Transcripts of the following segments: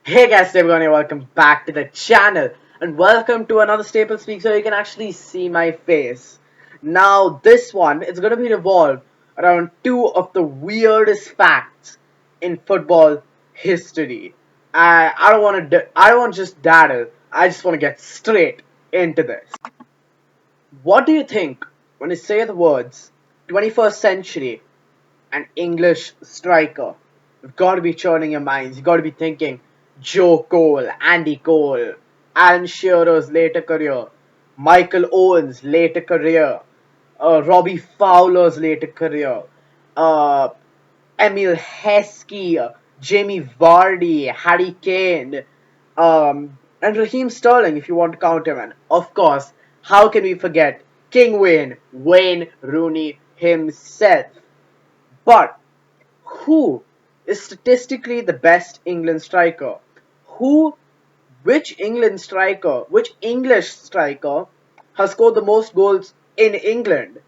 Hey guys, StapleGun-Who, welcome back to the channel and welcome to another Staple Speak so you can actually see my face. Now this one is going to be revolved around two of the weirdest facts in football history. I don't want to just daddle, I just want to get straight into this. What do you think when you say the words 21st century and English striker? You've got to be churning your minds. You've got to be thinking Joe Cole, Andy Cole, Alan Shearer's later career, Michael Owen's later career, Robbie Fowler's later career, uh, Emil Heskey, Jamie Vardy, Harry Kane, and Raheem Sterling, if you want to count him. And of course, how can we forget King Wayne Rooney himself? But who is statistically the best England striker? Who, which English striker has scored the most goals in England?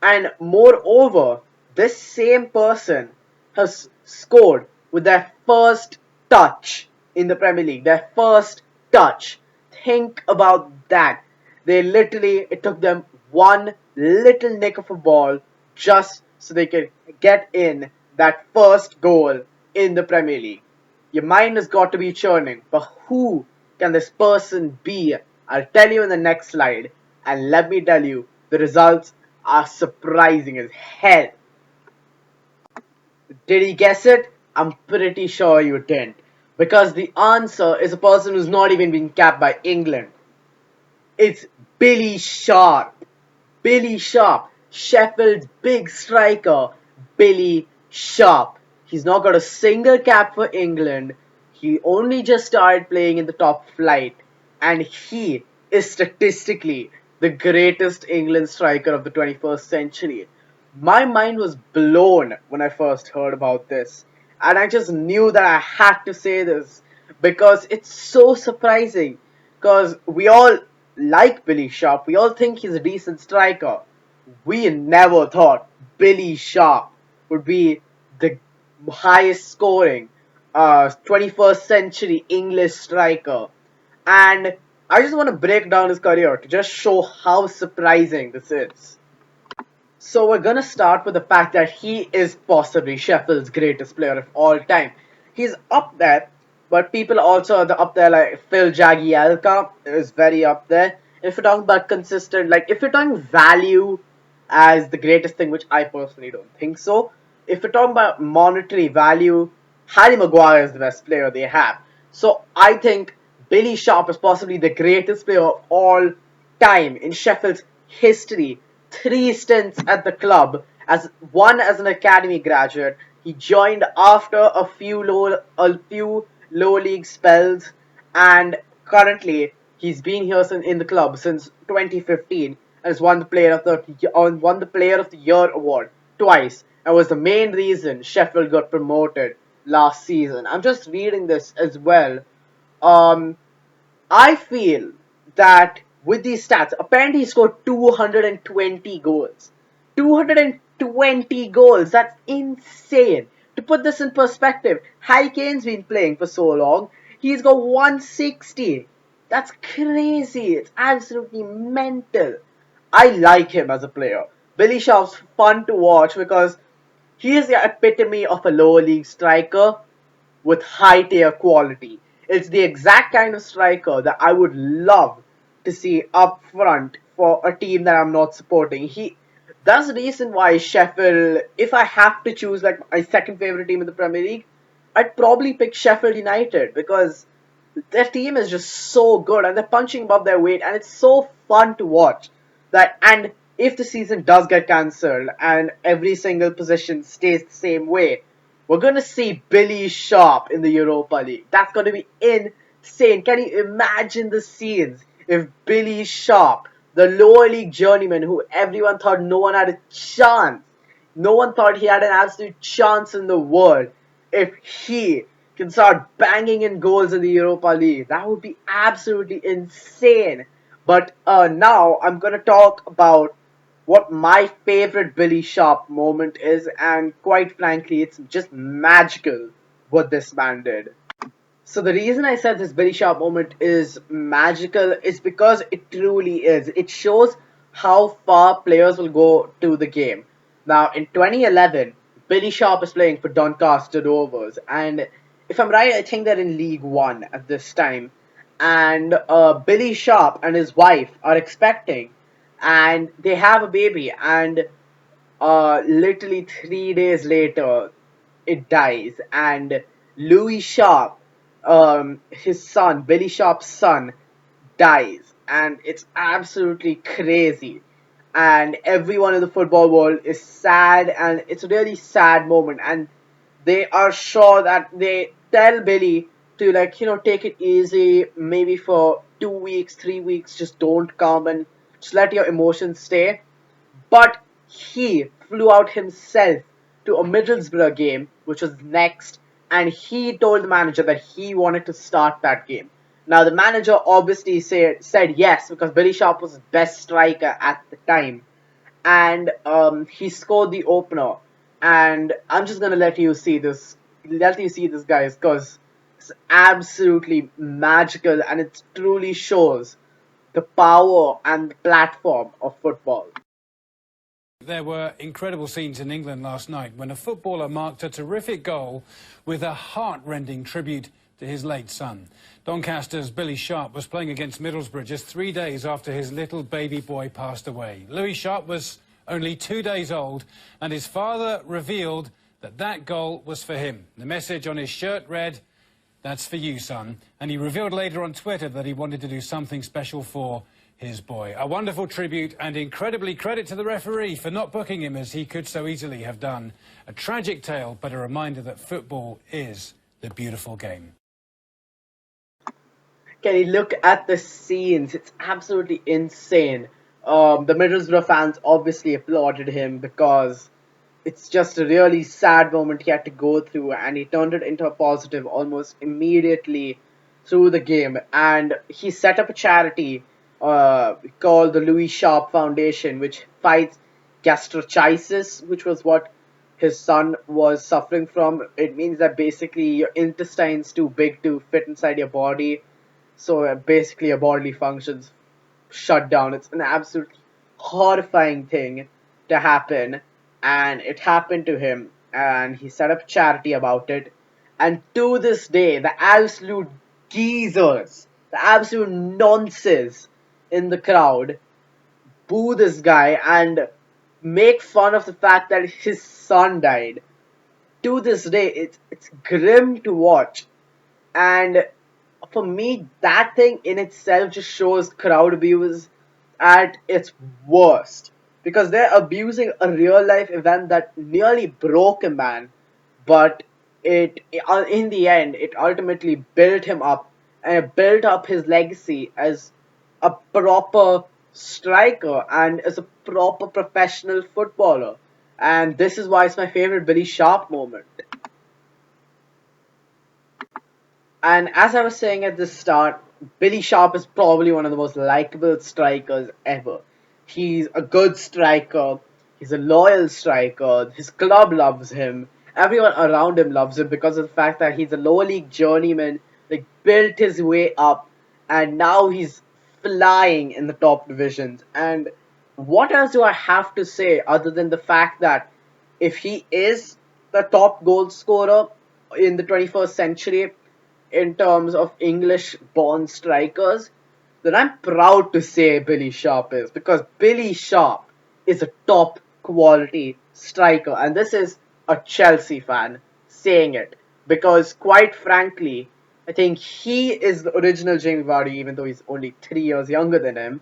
And moreover, this same person has scored with their first touch in the Premier League. Their first touch. Think about that. It took them one little nick of a ball just so they could get in that first goal in the Premier League. Your mind has got to be churning. But who can this person be? I'll tell you in the next slide. And let me tell you, the results are surprising as hell. Did you guess it? I'm pretty sure you didn't. Because the answer is a person who's not even been capped by England. It's Billy Sharp. Billy Sharp. Sheffield's big striker. Billy Sharp. He's not got a single cap for England. He only just started playing in the top flight. And he is statistically the greatest England striker of the 21st century. My mind was blown when I first heard about this. And I just knew that I had to say this because it's so surprising. Because we all like Billy Sharp, we all think he's a decent striker. We never thought Billy Sharp would be the highest scoring 21st century English striker. And I just want to break down his career to just show how surprising this is. So we're gonna start with the fact that he is possibly Sheffield's greatest player of all time. He's up there, but people also are up there like Phil Jagielka is very up there. If you're talking about consistent, like if you're talking value as the greatest thing, which I personally don't think so. If you're talking about monetary value, Harry Maguire is the best player they have. So I think Billy Sharp is possibly the greatest player of all time in Sheffield's history. Three stints at the club, as one as an academy graduate. He joined after a few low league spells, and currently he's been here in the club since 2015 and has won the Player of the Year award twice, and was the main reason Sheffield got promoted last season. I'm just reading this as well. Um, I feel that with these stats, apparently he scored 220 goals. 220 goals, that's insane. To put this in perspective, Harry Kane's been playing for so long, he's got 160. That's crazy. It's absolutely mental. I like him as a player. Billy Sharp's fun to watch because he is the epitome of a lower league striker with high tier quality. It's the exact kind of striker that I would love to see up front for a team that I'm not supporting. That's the reason why Sheffield, if I have to choose like my second favorite team in the Premier League, I'd probably pick Sheffield United because their team is just so good and they're punching above their weight and it's so fun to watch. And if the season does get cancelled and every single position stays the same way, we're gonna see Billy Sharp in the Europa League. That's gonna be insane. Can you imagine the scenes if Billy Sharp, the lower league journeyman who everyone thought no one had a chance, no one thought he had an absolute chance in the world, if he can start banging in goals in the Europa League, that would be absolutely insane. But now I'm gonna talk about what my favorite Billy Sharp moment is, and quite frankly, it's just magical what this man did. So the reason I said this Billy Sharp moment is magical is because it truly is. It shows how far players will go to the game. Now in 2011, Billy Sharp is playing for Doncaster Rovers, and if I'm right, I think they're in League One at this time. And Billy Sharp and his wife are expecting, and they have a baby, and literally 3 days later, it dies, and Louis Sharp, his son, Billy Sharp's son, dies, and it's absolutely crazy. And everyone in the football world is sad, and it's a really sad moment. And they are sure that they tell Billy to, like, take it easy, maybe for 2 weeks, 3 weeks, just don't come and just let your emotions stay. But he flew out himself to a Middlesbrough game, which was next, and he told the manager that he wanted to start that game. Now, the manager obviously said yes because Billy Sharp was the best striker at the time, and he scored the opener. And I'm just gonna let you see this, guys, because it's absolutely magical, and it truly shows the power and the platform of football. There were incredible scenes in England last night when a footballer marked a terrific goal with a heart-rending tribute to his late son. Doncaster's Billy Sharp was playing against Middlesbrough just 3 days after his little baby boy passed away. Louis Sharp was only 2 days old, and his father revealed that that goal was for him. The message on his shirt read, "That's for you, son." And he revealed later on Twitter that he wanted to do something special for his boy. A wonderful tribute, and incredibly credit to the referee for not booking him as he could so easily have done. A tragic tale, but a reminder that football is the beautiful game. Can you look at the scenes? It's absolutely insane. The Middlesbrough fans obviously applauded him because it's just a really sad moment he had to go through, and he turned it into a positive almost immediately through the game. And he set up a charity called the Louis Sharp Foundation, which fights gastroschisis, which was what his son was suffering from. It means that basically your intestine's too big to fit inside your body, so basically your bodily functions shut down. It's an absolutely horrifying thing to happen, and it happened to him, and he set up a charity about it. And to this day, the absolute geezers, the absolute nonsense in the crowd boo this guy and make fun of the fact that his son died. To this day, it's grim to watch. And for me, that thing in itself just shows crowd abuse at its worst. Because they're abusing a real life event that nearly broke a man, but in the end, it ultimately built him up, and it built up his legacy as a proper striker and as a proper professional footballer. And this is why it's my favorite Billy Sharp moment. And as I was saying at the start, Billy Sharp is probably one of the most likable strikers ever. He's a good striker. He's a loyal striker. His club loves him. Everyone around him loves him because of the fact that he's a lower league journeyman, like built his way up, and now he's flying in the top divisions. And what else do I have to say other than the fact that if he is the top goal scorer in the 21st century, in terms of English born strikers, then I'm proud to say Billy Sharp is, because Billy Sharp is a top quality striker, and this is a Chelsea fan saying it, because quite frankly, I think he is the original Jamie Vardy, even though he's only 3 years younger than him.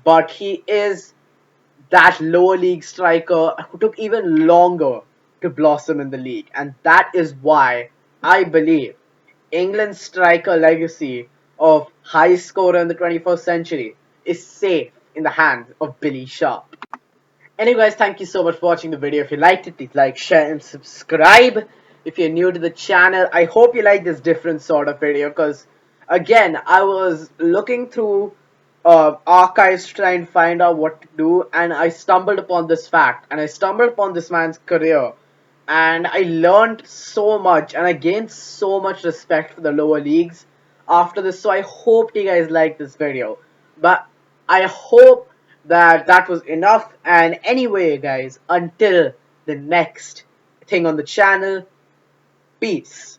But he is that lower league striker who took even longer to blossom in the league, and that is why I believe England's striker legacy of high scorer in the 21st century is safe in the hands of Billy Sharp. Anyway, guys, thank you so much for watching the video. If you liked it, please like, share, and subscribe. If you're new to the channel, I hope you like this different sort of video, because again, I was looking through archives to try and find out what to do, and I stumbled upon this fact, and I stumbled upon this man's career, and I learned so much and I gained so much respect for the lower leagues after this. So I hope you guys like this video. But I hope that that was enough. And anyway, guys, until the next thing on the channel, peace.